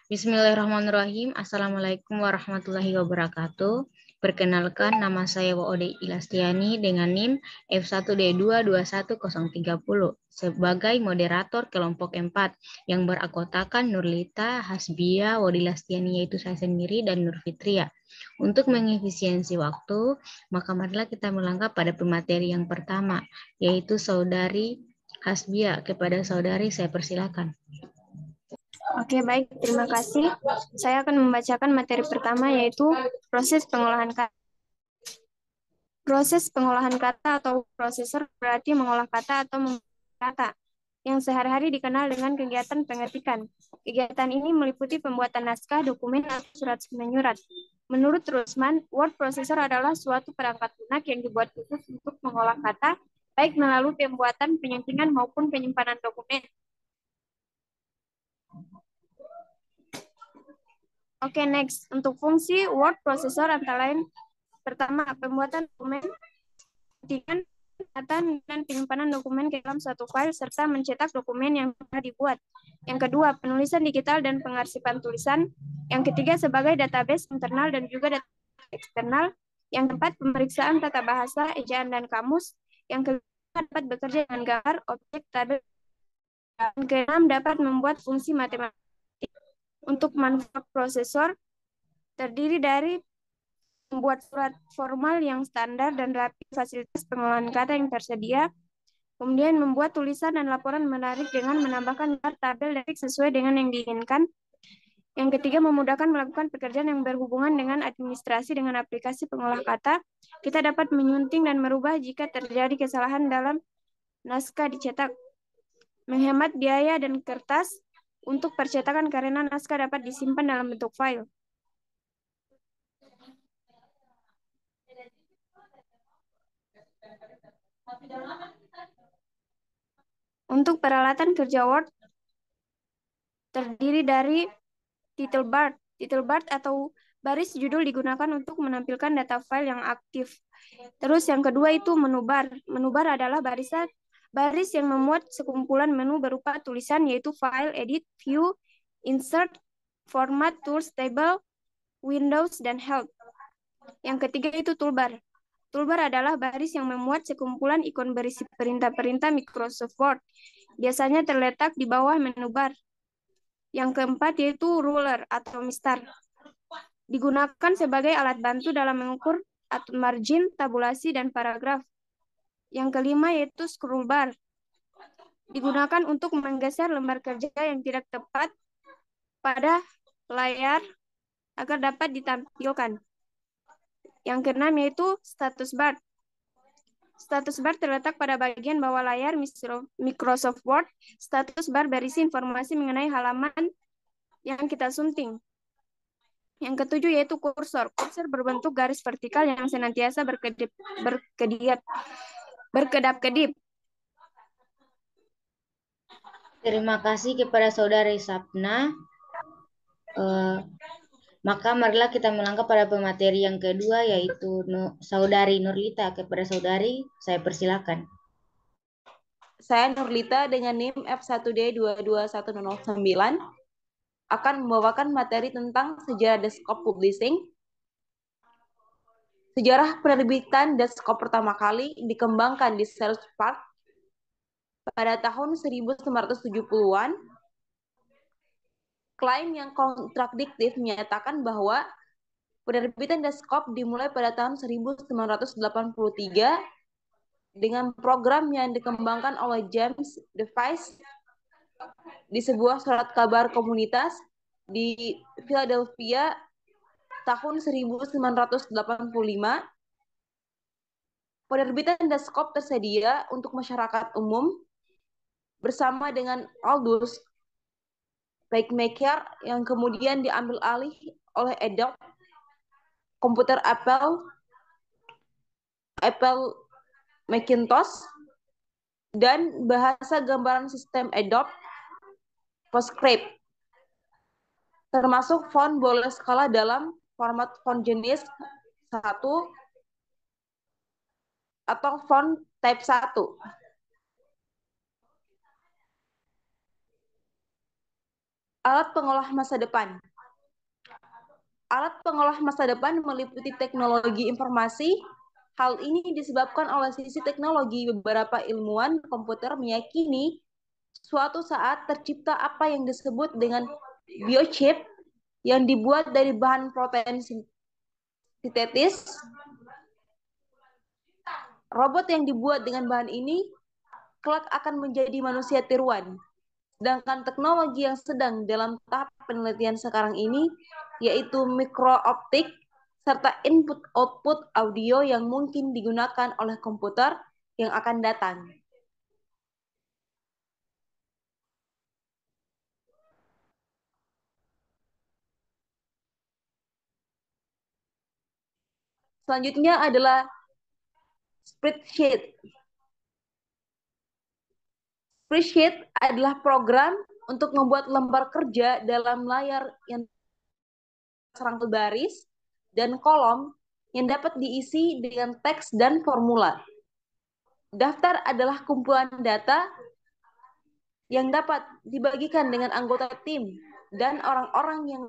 Bismillahirrahmanirrahim. Assalamualaikum warahmatullahi wabarakatuh. Perkenalkan, nama saya Woode Ilastiani dengan NIM F1D221030 sebagai moderator kelompok 4 yang beranggotakan Nurlita, Hasbia, Woode Ilastiani yaitu saya sendiri dan Nur Fitria. Untuk mengefisiensi waktu, maka marilah kita melangkah pada pemateri yang pertama, yaitu Saudari Hasbia. Kepada saudari saya persilakan. Oke, baik. Terima kasih. Saya akan membacakan materi pertama, yaitu proses pengolahan kata. Proses pengolahan kata atau prosesor berarti mengolah kata atau membuat kata, yang sehari-hari dikenal dengan kegiatan pengetikan. Kegiatan ini meliputi pembuatan naskah, dokumen, atau surat menyurat. Menurut Rusman, word processor adalah suatu perangkat lunak yang dibuat khusus untuk mengolah kata, baik melalui pembuatan, penyimpanan, maupun penyimpanan dokumen. Oke, next. Untuk fungsi word processor antara lain, pertama, pembuatan dokumen, dan penyimpanan dokumen ke dalam suatu file, serta mencetak dokumen yang telah dibuat. Yang kedua, penulisan digital dan pengarsipan tulisan. Yang ketiga, sebagai database internal dan juga database eksternal. Yang keempat, pemeriksaan tata bahasa, ejaan, dan kamus. Yang kelima, dapat bekerja dengan gambar, objek, tabel. Yang keenam, dapat membuat fungsi matematik. Untuk manfaat prosesor, terdiri dari membuat surat formal yang standar dan rapi, fasilitas pengolahan kata yang tersedia, kemudian membuat tulisan dan laporan menarik dengan menambahkan tabel dan sesuai dengan yang diinginkan. Yang ketiga, memudahkan melakukan pekerjaan yang berhubungan dengan administrasi dengan aplikasi pengolah kata. Kita dapat menyunting dan merubah jika terjadi kesalahan dalam naskah dicetak. Menghemat biaya dan kertas untuk percetakan karena naskah dapat disimpan dalam bentuk file. Untuk peralatan kerja Word, terdiri dari title bar. Title bar atau baris judul digunakan untuk menampilkan data file yang aktif. Terus yang kedua itu menu bar. Menu bar adalah baris yang memuat sekumpulan menu berupa tulisan, yaitu file, edit, view, insert, format, tools, table, windows, dan help. Yang ketiga itu toolbar. Toolbar adalah baris yang memuat sekumpulan ikon berisi perintah-perintah Microsoft Word. Biasanya terletak di bawah menu bar. Yang keempat yaitu ruler atau mistar. Digunakan sebagai alat bantu dalam mengukur margin, tabulasi, dan paragraf. Yang kelima yaitu scroll bar. Digunakan untuk menggeser lembar kerja yang tidak tepat pada layar agar dapat ditampilkan. Yang keenam yaitu status bar. Status bar terletak pada bagian bawah layar Microsoft Word. Status bar berisi informasi mengenai halaman yang kita sunting. Yang ketujuh yaitu kursor. Kursor berbentuk garis vertikal yang senantiasa berkedap-kedip. Terima kasih kepada saudari Sapna. Maka marilah kita melangkah pada pemateri yang kedua, yaitu saudari Nurlita. Kepada saudari saya persilakan. Saya Nurlita dengan NIM F1D221009 akan membawakan materi tentang sejarah desktop publishing. Sejarah penerbitan desktop pertama kali dikembangkan di South Park pada tahun 1970-an. Klaim yang kontradiktif menyatakan bahwa penerbitan desktop dimulai pada tahun 1983 dengan program yang dikembangkan oleh James Device di sebuah surat kabar komunitas di Philadelphia tahun 1985. Penerbitan desktop tersedia untuk masyarakat umum bersama dengan Aldous PageMaker yang kemudian diambil alih oleh Adobe, komputer Apple Macintosh, dan bahasa gambaran sistem Adobe PostScript, termasuk font bola skala dalam format font jenis 1 atau font type 1. Alat pengolah masa depan. Alat pengolah masa depan meliputi teknologi informasi. Hal ini disebabkan oleh sisi teknologi. Beberapa ilmuwan komputer meyakini suatu saat tercipta apa yang disebut dengan biochip yang dibuat dari bahan protein sintetis. Robot yang dibuat dengan bahan ini kelak akan menjadi manusia tiruan. Sedangkan teknologi yang sedang dalam tahap penelitian sekarang ini yaitu mikrooptik serta input-output audio yang mungkin digunakan oleh komputer yang akan datang. Selanjutnya adalah spreadsheet. Spreadsheet adalah program untuk membuat lembar kerja dalam layar yang serangkul baris dan kolom yang dapat diisi dengan teks dan formula. Daftar adalah kumpulan data yang dapat dibagikan dengan anggota tim dan orang-orang yang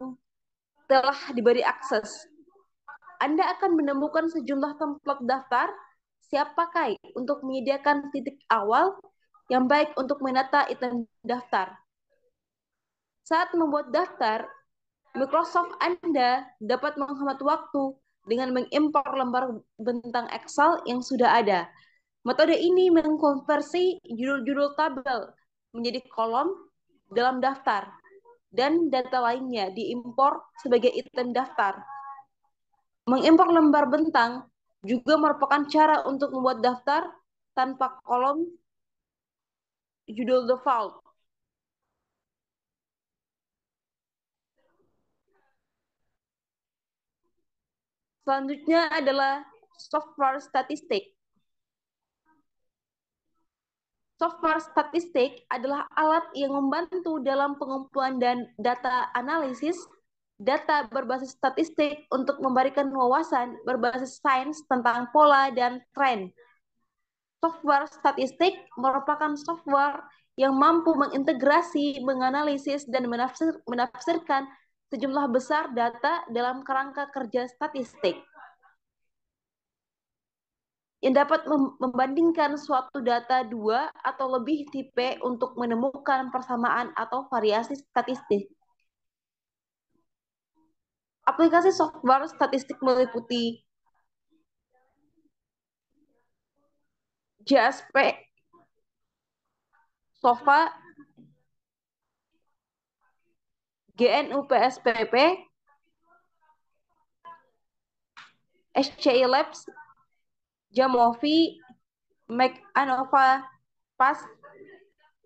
telah diberi akses. Anda akan menemukan sejumlah template daftar siap pakai untuk menyediakan titik awal yang baik untuk menata item daftar. Saat membuat daftar, Microsoft Anda dapat menghemat waktu dengan mengimpor lembar bentang Excel yang sudah ada. Metode ini mengkonversi judul-judul tabel menjadi kolom dalam daftar, dan data lainnya diimpor sebagai item daftar. Mengimpor lembar bentang juga merupakan cara untuk membuat daftar tanpa kolom judul default. Selanjutnya adalah software statistik. Software statistik adalah alat yang membantu dalam pengumpulan dan data analisis data berbasis statistik untuk memberikan wawasan berbasis sains tentang pola dan tren. Software statistik merupakan software yang mampu mengintegrasi, menganalisis, dan menafsirkan sejumlah besar data dalam kerangka kerja statistik yang dapat membandingkan suatu data dua atau lebih tipe untuk menemukan persamaan atau variasi statistik. Aplikasi software statistik meliputi JSP, SOFA, GNU PSPP, SCI Labs, Jamovi, McAnova, PAS,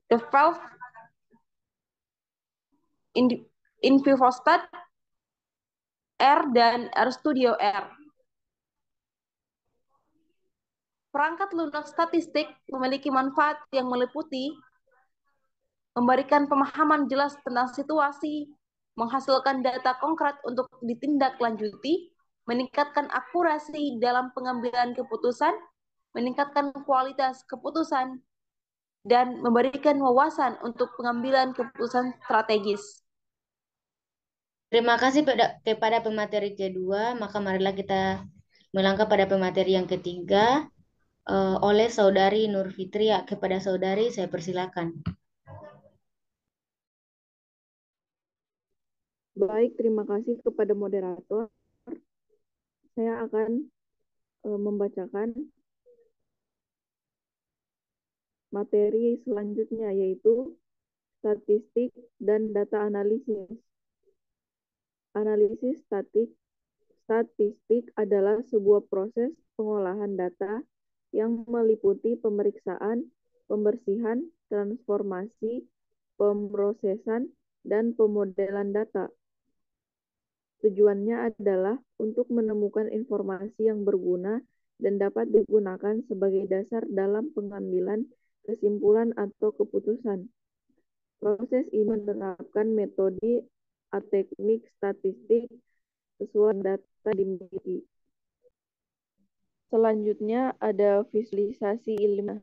The Valve, InVivostat, R, dan RStudio R. Perangkat lunak statistik memiliki manfaat yang meliputi memberikan pemahaman jelas tentang situasi, menghasilkan data konkret untuk ditindaklanjuti, meningkatkan akurasi dalam pengambilan keputusan, meningkatkan kualitas keputusan, dan memberikan wawasan untuk pengambilan keputusan strategis. Terima kasih kepada pemateri kedua, maka marilah kita melangkah pada pemateri yang ketiga oleh Saudari Nur Fitria. Kepada Saudari, saya persilakan. Baik, terima kasih kepada moderator. Saya akan membacakan materi selanjutnya, yaitu statistik dan data analisis. Analisis statistik adalah sebuah proses pengolahan data yang meliputi pemeriksaan, pembersihan, transformasi, pemrosesan, dan pemodelan data. Tujuannya adalah untuk menemukan informasi yang berguna dan dapat digunakan sebagai dasar dalam pengambilan kesimpulan atau keputusan. Proses ini menerapkan metode atau teknik statistik sesuai data dimiliki. Selanjutnya ada visualisasi ilmiah.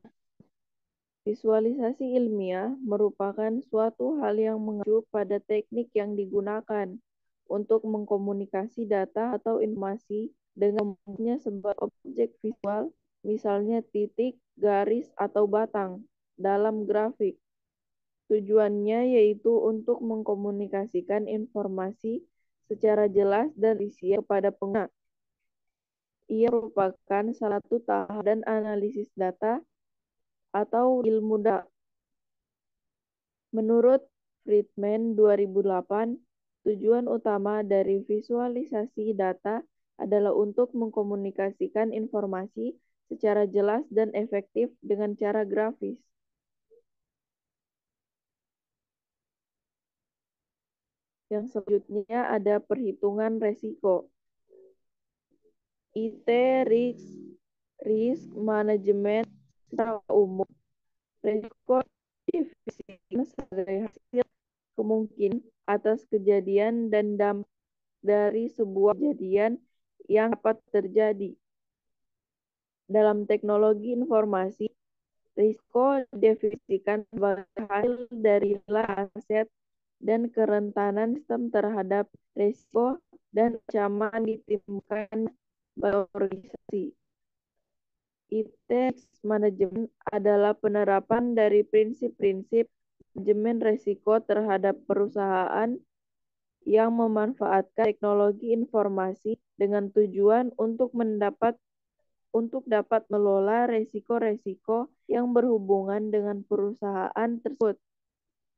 Visualisasi ilmiah merupakan suatu hal yang mengacu pada teknik yang digunakan untuk mengkomunikasi data atau informasi dengan membentuknya sebuah objek visual, misalnya titik, garis, atau batang, dalam grafik. Tujuannya yaitu untuk mengkomunikasikan informasi secara jelas dan risih kepada pengguna. Ia merupakan salah satu tahap dan analisis data atau ilmu data. Menurut Friedman 2008, tujuan utama dari visualisasi data adalah untuk mengkomunikasikan informasi secara jelas dan efektif dengan cara grafis. Yang selanjutnya ada perhitungan resiko. IT risk management secara umum. Resiko definisikan sebagai hasil kemungkinan atas kejadian dan dampak dari sebuah kejadian yang dapat terjadi. Dalam teknologi informasi, risiko definisikan sebagai hasil dari aset dan kerentanan sistem terhadap risiko dan ancaman ditimbulkan bagi organisasi. IT manajemen adalah penerapan dari prinsip-prinsip manajemen risiko terhadap perusahaan yang memanfaatkan teknologi informasi dengan tujuan untuk dapat mengelola risiko-risiko yang berhubungan dengan perusahaan tersebut.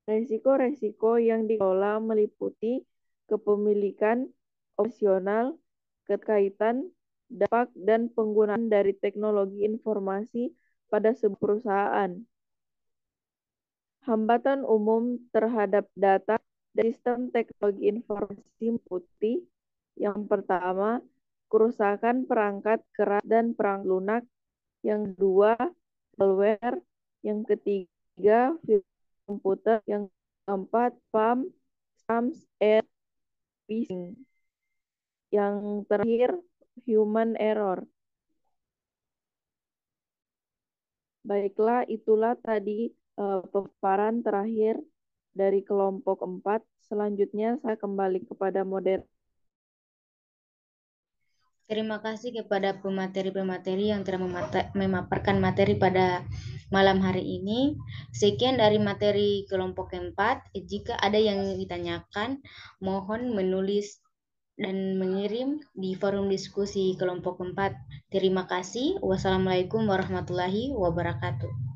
Risiko-risiko yang dikelola meliputi kepemilikan, operasional, keterkaitan, dampak, dan penggunaan dari teknologi informasi pada sebuah perusahaan. Hambatan umum terhadap data dan sistem teknologi informasi meliputi yang pertama, kerusakan perangkat keras dan perangkat lunak. Yang kedua, malware. Yang ketiga, virus komputer. Yang keempat, spam, and phishing. Yang terakhir, human error. Baiklah, itulah tadi pemaparan terakhir dari kelompok 4. Selanjutnya saya kembali kepada moderator. Terima kasih kepada pemateri-pemateri yang telah memaparkan materi pada malam hari ini. Sekian dari materi kelompok 4. Jika ada yang ditanyakan, mohon menulis dan mengirim di forum diskusi kelompok 4. Terima kasih. Wassalamualaikum warahmatullahi wabarakatuh.